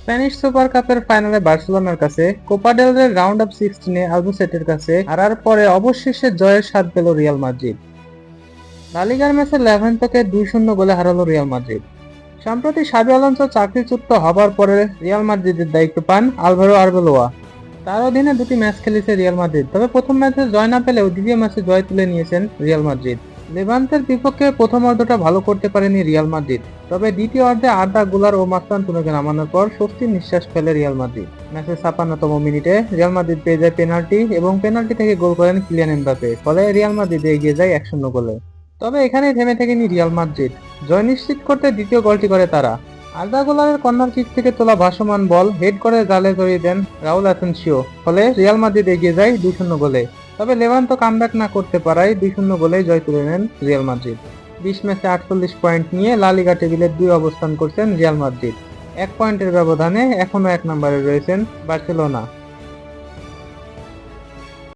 Spanish super কাপের ফাইনালে বার্সেলোনার কাছে, কোপা ডেল রের রাউন্ড অফ 16-এ আলবাসেটের কাছে হারার পরে অবশেষে জয়ের স্বাদ পেল রিয়াল মাদ্রিদ। লা লিগার ম্যাচে লেভান্তেকে 2-0 গোলে হারালো রিয়াল মাদ্রিদ। সম্প্রতি সাবি আলোনসো চাকরিচ্যুত হবার পরে রিয়াল মাদ্রিদের দায়িত্ব পান আলভারো আরবেলোয়া। তার অধীনে দুটি ম্যাচ খেলেছে রিয়াল মাদ্রিদ, তবে প্রথম ম্যাচে জয় না পেলেও দ্বিতীয় ম্যাচে জয় তুলে নিয়েছেন রিয়াল মাদ্রিদ। লেভান্তের বিপক্ষে প্রথম অর্ধটা ভালো করতে পারেনি রিয়াল মাদ্রিদ, তবে দ্বিতীয় অর্ধে আর্দা গুলার ও মাস্তানতুনেকে নামানোর পর স্বস্তির নিঃশ্বাস ফেলে রিয়াল মাদ্রিদ। ম্যাচের 56তম মিনিটে রিয়াল মাদ্রিদ পেয়ে যায় পেনাল্টি এবং পেনাল্টি থেকে গোল করেন কিলিয়ান এমবাপে, ফলে রিয়াল মাদ্রিদ এগিয়ে যায় 1-0 গোলে। তবে এখানেই থেমে থেকেনি রিয়াল মাদ্রিদ, জয় নিশ্চিত করতে দ্বিতীয় গোলটি করে তারা। আর্দা গুলারের কর্নার কিক থেকে তোলা ভাসমান বল হেড করে জালে জড়িয়ে দেন রাউল অ্যাসেনসিও, ফলে রিয়াল মাদ্রিদ এগিয়ে যায় 2-0 গোলে। তবে লেভান্তে কামব্যাক না করতে পারায় 2-0 গোলে জয় তুলে নেন রিয়াল মাদ্রিদ। 20 ম্যাচে 48 পয়েন্ট নিয়ে লা লিগা টেবিলের 2 অবস্থান করছেন রিয়াল মাদ্রিদ। 1 পয়েন্টের ব্যবধানে এখনো 1 নম্বরে রয়েছেন বার্সেলোনা।